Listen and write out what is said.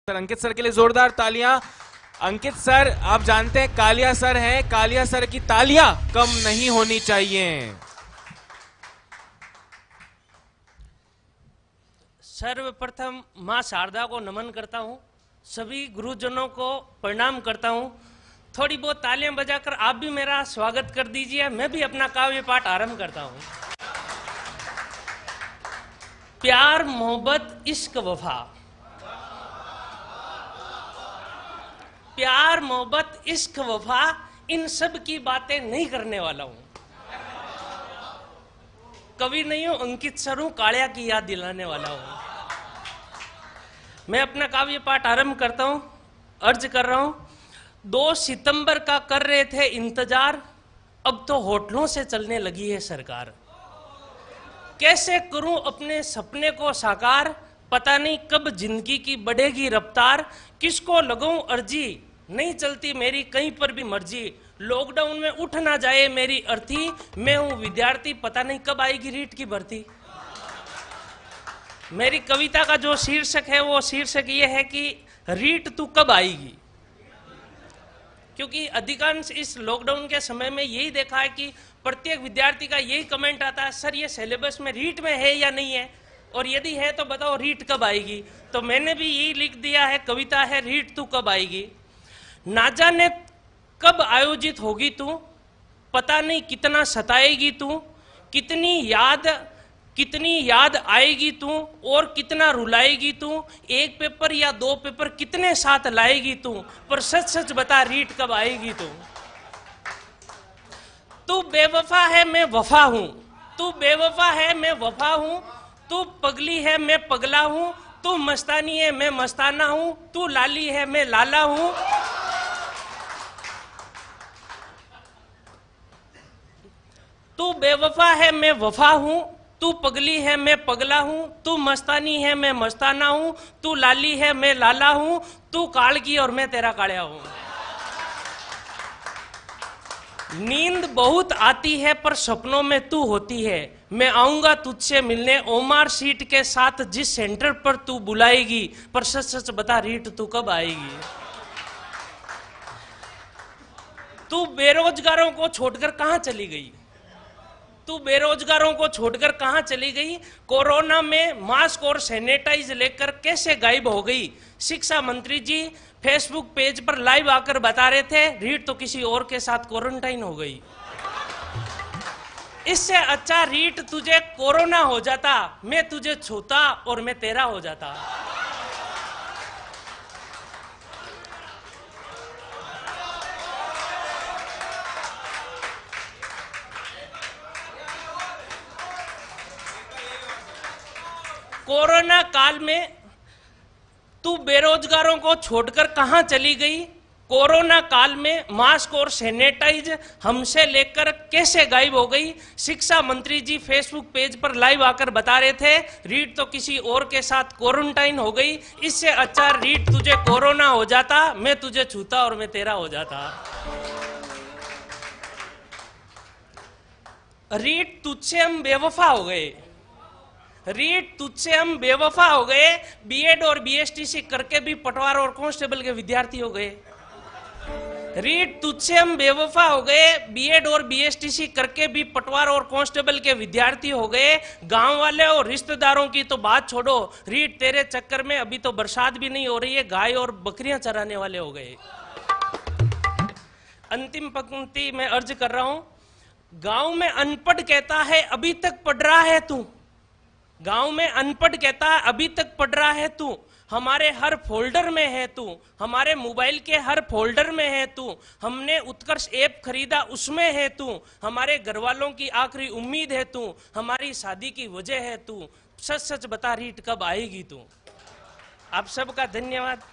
Sir अंकित sir के लिए जोरदार तालियां। अंकित सर आप जानते हैं कालिया सर हैं, कालिया सर की तालियां कम नहीं होनी चाहिए। सर्वप्रथम मां शारदा को नमन करता हूं, सभी गुरुजनों को प्रणाम करता हूं। थोड़ी बहुत तालियां बजाकर आप भी मेरा स्वागत कर दीजिए। मैं भी अपना काव्य पाठ आरंभ करता हूं। प्यार मोहब्बत इश्क वफा, प्यार मोहब्बत इश्क वफा, इन सब की बातें नहीं करने वाला हूं। कवि नहीं हूं, अंकित सर हूं, कालिया की याद दिलाने वाला हूं। मैं अपना काव्य पाठ आरंभ करता हूं। अर्ज कर रहा हूं। 2 सितंबर का कर रहे थे इंतजार, अब तो होटलों से चलने लगी है सरकार। कैसे करूं अपने सपने को साकार, पता नहीं कब जिंदगी की बढ़ेगी रफ्तार। किसको लगाऊं अर्जी, नहीं चलती मेरी कहीं पर भी मर्जी। लॉकडाउन में उठ ना जाए मेरी अर्थी, मैं हूं विद्यार्थी, पता नहीं कब आएगी रीट की भर्ती। मेरी कविता का जो शीर्षक है वो शीर्षक ये है कि रीट तू कब आएगी। क्योंकि अधिकांश इस लॉकडाउन के समय में यही देखा है कि प्रत्येक विद्यार्थी का यही कमेंट आता है, सर ये सिलेबस में रीट में है या नहीं है, और यदि है तो बताओ रीट कब आएगी। तो मैंने भी यही लिख दिया है, कविता है रीट तू कब आएगी। ना जाने कब आयोजित होगी तू, पता नहीं कितना सताएगी तू, कितनी याद आएगी तू, और कितना रुलाएगी तू। एक पेपर या 2 पेपर कितने साथ लाएगी तू, पर सच सच बता रीट कब आएगी तू। तू बेवफा है मैं वफा हूं, तू बेवफा है मैं वफा हूं, तू पगली है मैं पगला हूं, तू मस्तानी है मैं मस्ताना हूं, तू लाली है मैं लाला हूं। तू बेवफा है मैं वफा हूं, तू पगली है मैं पगला हूं, तू मस्तानी है मैं मस्ताना हूं, तू लाली है मैं लाला हूं, तू कालकी और मैं तेरा कालिया हूं। नींद बहुत आती है पर सपनों में तू होती है, मैं आऊंगा तुझसे मिलने ओमार सीट के साथ जिस सेंटर पर तू बुलाएगी, पर सच सच बता रीट तू कब आएगी। तू बेरोजगारों को छोड़कर कहां चली गई, तू बेरोजगारों को छोड़कर कहां चली गई। कोरोना में मास्क और सैनिटाइज लेकर कैसे गायब हो गई। शिक्षा मंत्री जी फेसबुक पेज पर लाइव आकर बता रहे थे, रीट तो किसी और के साथ क्वारंटाइन हो गई। इससे अच्छा रीट तुझे कोरोना हो जाता, मैं तुझे छूता और मैं तेरा हो जाता। कोरोना काल में तू बेरोजगारों को छोड़कर कहां चली गई। कोरोना काल में मास्क और सैनिटाइज हमसे लेकर कैसे गायब हो गई। शिक्षा मंत्री जी फेसबुक पेज पर लाइव आकर बता रहे थे, रीट तो किसी और के साथ क्वारंटाइन हो गई। इससे अच्छा रीट तुझे कोरोना हो जाता, मैं तुझे छूता और मैं तेरा हो जाता। रीट तुझसे हम बेवफा हो गए, रीट तुझसे हम बेवफा हो गए। बीएड और बीएसटीसी करके भी पटवार और कांस्टेबल के विद्यार्थी हो गए। रीट तुझसे हम बेवफा हो गए, बीएड और बीएसटीसी करके भी पटवार और कांस्टेबल के विद्यार्थी हो गए। गांव वाले और रिश्तेदारों की तो बात छोड़ो, रीट तेरे चक्कर में अभी तो बरसात भी नहीं हो रही है, गाय और बकरियां चराने वाले हो गए। अंतिम पंक्ति में अर्ज कर रहा हूं। गांव में अनपढ़ कहता है अभी तक पढ़ रहा है तू, गांव में अनपढ़ कहता है अभी तक पढ़ रहा है तू, हमारे हर फोल्डर में है तू, हमारे मोबाइल के हर फोल्डर में है तू, हमने उत्कर्ष ऐप खरीदा उसमें है तू, हमारे घर वालों की आखिरी उम्मीद है तू, हमारी शादी की वजह है तू, सच सच बता रीट कब आएगी तू। आप सबका धन्यवाद।